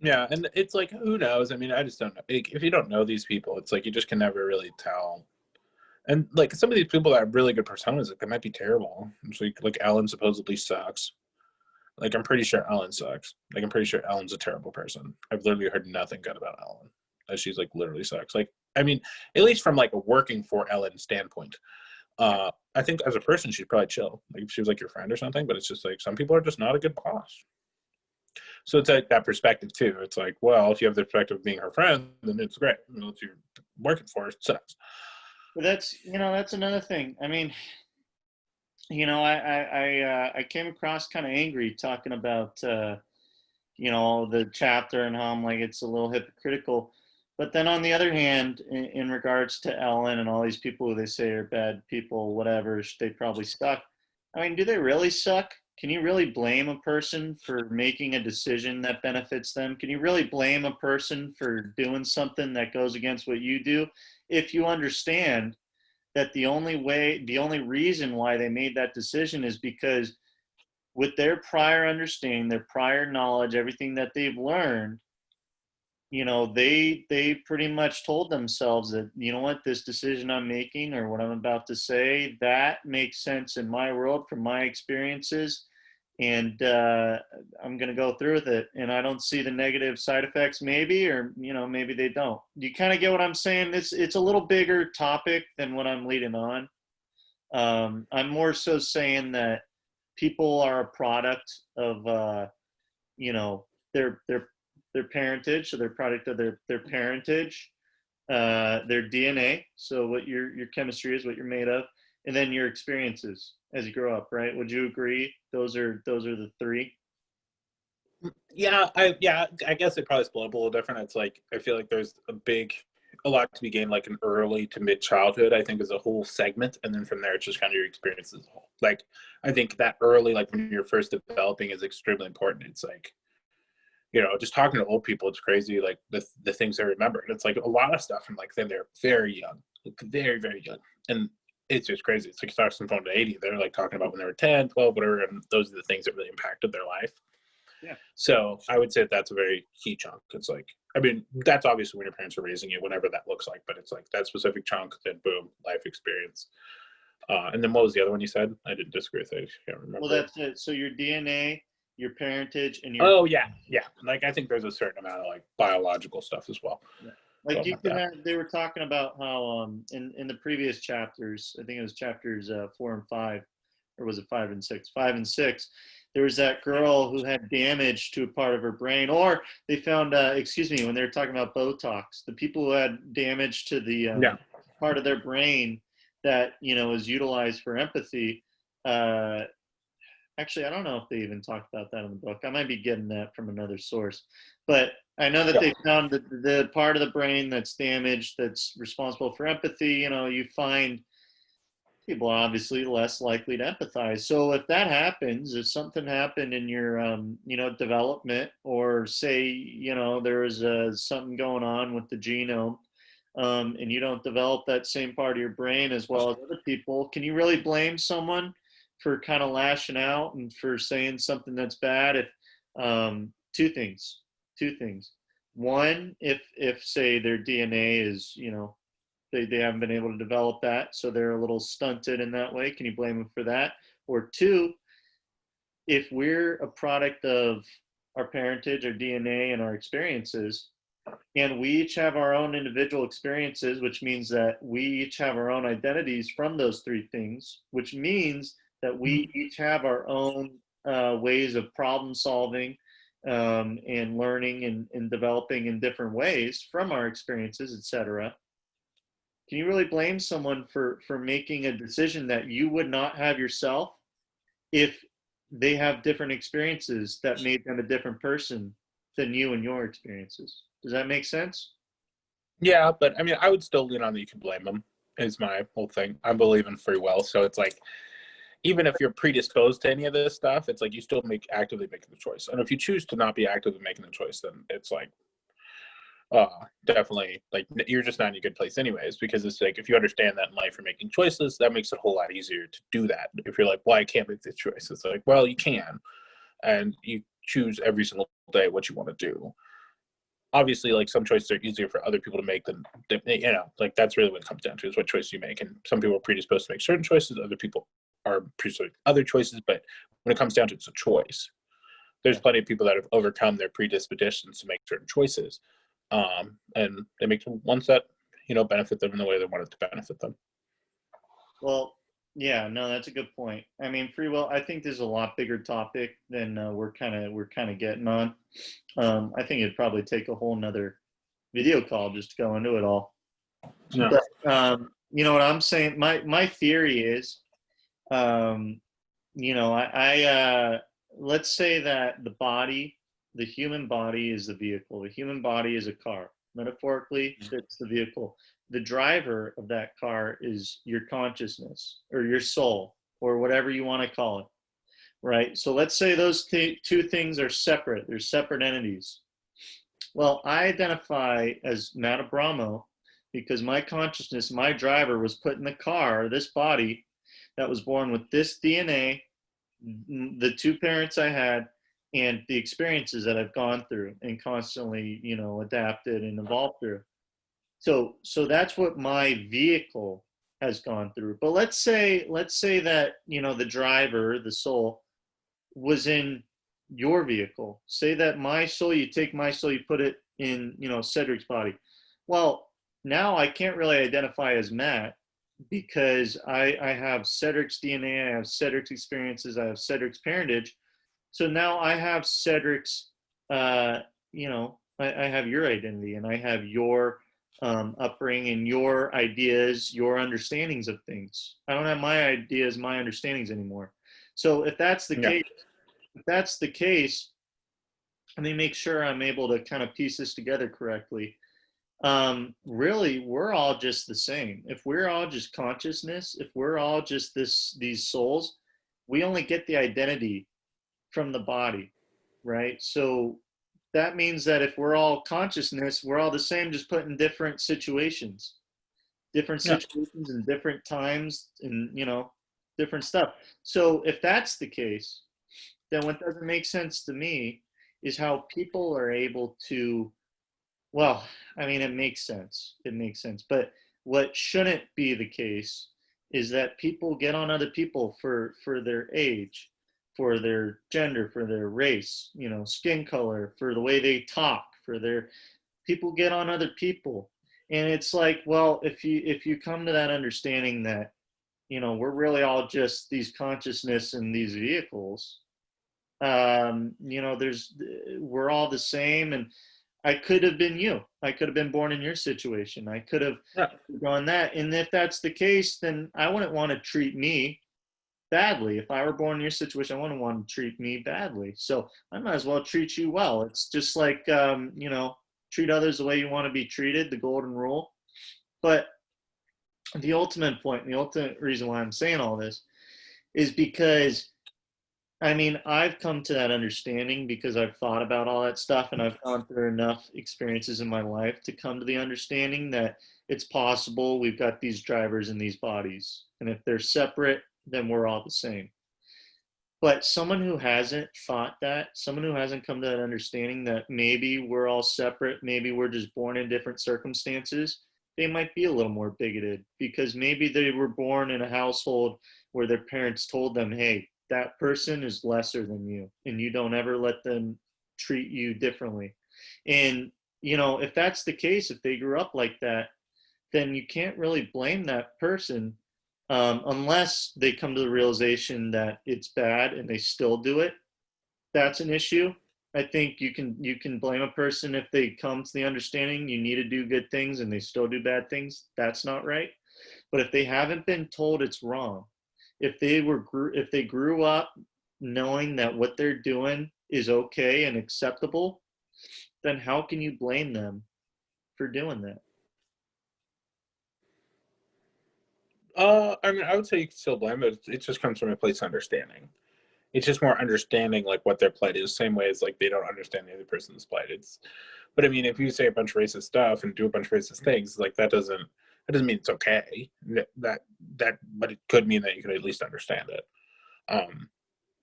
Yeah, and it's like, who knows? I mean, I just don't know. Like, if you don't know these people, it's like you just can never really tell. And like some of these people that have really good personas, like they might be terrible. It's like Ellen supposedly sucks. Like I'm pretty sure Ellen sucks. Like I'm pretty sure Ellen's a terrible person. I've literally heard nothing good about Ellen. That she's like literally sucks. Like I mean, at least from like a working for Ellen standpoint. I think as a person she's probably chill. Like if she was like your friend or something, but it's just like some people are just not a good boss. So it's like that perspective too. It's like, well, if you have the perspective of being her friend, then it's great. You know, if you're working for her, it sucks. But that's another thing. I mean, I came across kind of angry talking about the chapter and how I'm like it's a little hypocritical. But then on the other hand, in regards to Ellen and all these people who they say are bad people, whatever, they probably suck. I mean, do they really suck? Can you really blame a person for making a decision that benefits them? Can you really blame a person for doing something that goes against what you do if you understand that the only reason why they made that decision is because with their prior understanding, their prior knowledge, everything that they've learned, they pretty much told themselves that, you know what, this decision I'm making or what I'm about to say, that makes sense in my world from my experiences, and I'm going to go through with it, and I don't see the negative side effects, maybe, or maybe they don't. Do you kind of get what I'm saying? It's a little bigger topic than what I'm leading on. I'm more so saying that people are a product of you know their parentage, so they're a product of their parentage, their DNA, so what your chemistry is, what you're made of, and then your experiences as you grow up. Right? Would you agree? Those are the three. Yeah, I guess it probably split up a little different. It's like I feel like there's a lot to be gained like in early to mid childhood. I think is a whole segment, and then from there it's just kind of your experiences as a whole. Like I think that early, like when you're first developing, is extremely important. It's like just talking to old people, it's crazy. Like the things they remember, and it's like a lot of stuff from like then they're very young, like, very very young, and it's just crazy. It's like starting from the 80, they're like talking about when they were 10, 12, whatever, and those are the things that really impacted their life. Yeah. So I would say that that's a very key chunk. It's like, I mean, that's obviously when your parents are raising you, whatever that looks like, but it's like that specific chunk, then boom, life experience. And then what was the other one you said? I didn't disagree with it. I can't Well, remember. that's it. So your DNA, your parentage, and your Oh yeah, yeah. Like I think there's a certain amount of like biological stuff as well yeah. Like going you with could that. have, they were talking about how in the previous chapters, I think it was chapters 4 and 5, or was it 5 and 6? 5 and 6. There was that girl who had damage to a part of her brain, or they found, excuse me, when they were talking about Botox, the people who had damage to the Yeah. part of their brain that is utilized for empathy. Uh, Actually, I don't know if they even talked about that in the book. I might be getting that from another source, but I know that Yeah. they found the part of the brain that's damaged, that's responsible for empathy. You find people are obviously less likely to empathize. So if that happens, if something happened in your development, or say there was something going on with the genome, and you don't develop that same part of your brain as well as other people, can you really blame someone for kind of lashing out and for saying something that's bad? If two things. One, if say their DNA is they haven't been able to develop that, so they're a little stunted in that way. Can you blame them for that? Or two, if we're a product of our parentage, our DNA, and our experiences, and we each have our own individual experiences, which means that we each have our own identities from those three things, which means that we each have our own ways of problem solving, and learning and developing in different ways from our experiences, etc. Can you really blame someone for making a decision that you would not have yourself if they have different experiences that made them a different person than you and your experiences? Does that make sense? Yeah, but I mean, I would still lean on that you can blame them. Is my whole thing. I believe in free will, so it's like even if you're predisposed to any of this stuff, it's like you still actively making the choice. And if you choose to not be actively making the choice, then it's like definitely like you're just not in a good place anyways, because it's like if you understand that in life you're making choices, that makes it a whole lot easier to do that. If you're like, well, I can't make this choice, it's like, well, you can, and you choose every single day what you want to do. obviously, like, some choices are easier for other people to make than, like, that's really what it comes down to, is what choice you make. And some people are predisposed to make certain choices, other people are predisposed to make other choices. But when it comes down to, it's a choice. There's Yeah. plenty of people that have overcome their predispositions to make certain choices, and they make ones that benefit them in the way they want it to benefit them. Well, yeah, no, that's a good point. I mean, free will. I think this is a lot bigger topic than we're kind of getting on. I think it'd probably take a whole nother video call just to go into it all. Yeah. But you know what I'm saying? My theory is, um, I let's say that the human body is the vehicle. The human body is a car. Metaphorically, it's the vehicle. The driver of that car is your consciousness or your soul or whatever you want to call it, right? So let's say those two things are separate. They're separate entities. Well, I identify as Matt Abramo because my consciousness, my driver, was put in the car, this body that was born with this DNA, the two parents I had, and the experiences that I've gone through and constantly, adapted and evolved through. So that's what my vehicle has gone through. But let's say that, the driver, the soul, was in your vehicle. Say that my soul, you take my soul, you put it in, Cedric's body. Well, now I can't really identify as Matt because I have Cedric's DNA, I have Cedric's experiences, I have Cedric's parentage. So now I have Cedric's, I have your identity and I have your upbringing, your ideas, your understandings of things. I don't have my ideas, my understandings anymore. So if that's the Yeah. case, let me make sure I'm able to kind of piece this together correctly. Really, we're all just the same. If we're all just consciousness, if we're all just these souls, we only get the identity from the body, right? So that means that if we're all consciousness, we're all the same, just put in different situations Yeah. and different times and, different stuff. So if that's the case, then what doesn't make sense to me is how people are able to, well, I mean, it makes sense. It makes sense. But what shouldn't be the case is that people get on other people for their age, for their gender, for their race, skin color, for the way they talk, for their people get on other people. And it's like, well, if you come to that understanding that, we're really all just these consciousness and these vehicles, we're all the same. And I could have been you. I could have been born in your situation. I could have Yeah. gone that. And if that's the case, then I wouldn't want to treat me badly. If I were born in your situation, I wouldn't want to treat me badly. So I might as well treat you well. It's just like, treat others the way you want to be treated, the golden rule. But the ultimate point, the ultimate reason why I'm saying all this is because, I mean, I've come to that understanding because I've thought about all that stuff and I've gone through enough experiences in my life to come to the understanding that it's possible we've got these drivers in these bodies. And if they're separate, then we're all the same. But someone who hasn't thought that, someone who hasn't come to that understanding that maybe we're all separate, maybe we're just born in different circumstances, they might be a little more bigoted because maybe they were born in a household where their parents told them, hey, that person is lesser than you and you don't ever let them treat you differently. And, if that's the case, if they grew up like that, then you can't really blame that person unless they come to the realization that it's bad and they still do it. That's an issue. I think you can blame a person if they come to the understanding you need to do good things and they still do bad things. That's not right. But if they haven't been told it's wrong, if they grew up knowing that what they're doing is okay and acceptable, then how can you blame them for doing that? I mean, I would say you can still blame it. It just comes from a place of understanding. It's just more understanding like what their plight is, same way as like they don't understand the other person's plight. But I mean, if you say a bunch of racist stuff and do a bunch of racist things, like that doesn't mean it's okay. But it could mean that you could at least understand it.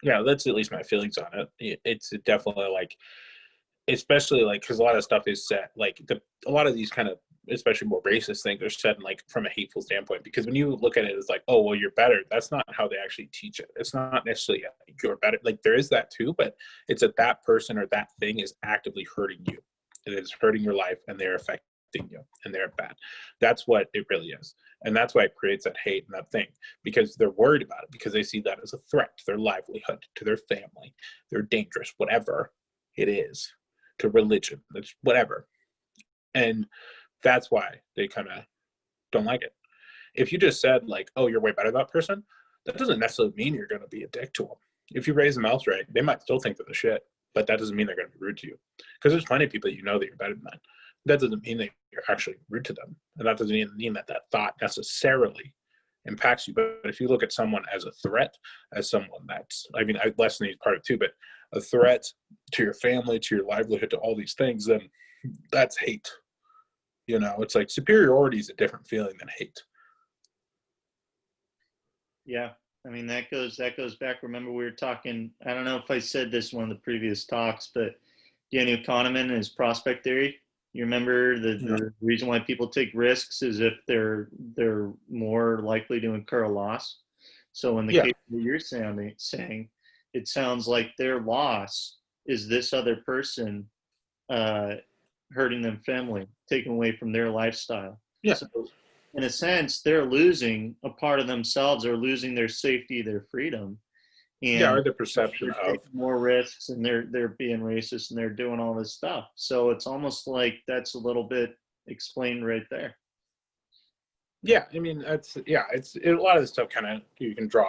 Yeah, that's at least my feelings on it. It's definitely like especially like because a lot of stuff is set like a lot of these kind of especially more racist things are said in, like from a hateful standpoint, because when you look at it as like, oh well, you're better, that's not how they actually teach it. It's not necessarily you're better, like there is that too, but it's that that person or that thing is actively hurting you. It is hurting your life and they're affecting you and they're bad. That's what it really is. And that's why it creates that hate and that thing, because they're worried about it, because they see that as a threat to their livelihood, to their family. They're dangerous, whatever it is, to religion, it's whatever. And that's why they kind of don't like it. If you just said like, oh, you're way better than that person, that doesn't necessarily mean you're going to be a dick to them. If you raise them else right, they might still think they're the shit, but that doesn't mean they're going to be rude to you. Because there's plenty of people that you're better than that. That doesn't mean that you're actually rude to them. And that doesn't even mean that that thought necessarily impacts you. But if you look at someone as a threat, as someone that's, I mean, lesson is part of it too, but a threat to your family, to your livelihood, to all these things, then that's hate. You know, it's like superiority is a different feeling than hate. Yeah. I mean, that goes back. Remember, we were talking, I don't know if I said this in one of the previous talks, but Daniel Kahneman and his prospect theory. You remember the reason why people take risks is if they're more likely to incur a loss. So in the case that you're saying, it sounds like their loss is this other person hurting them family, taking away from their lifestyle. Yeah. So in a sense, they're losing a part of themselves, or losing their safety, their freedom. And or the perception they're of taking more risks, and they're being racist, and they're doing all this stuff. So it's almost like that's a little bit explained right there. yeah. I mean, that's it's a lot of this stuff kind of you can draw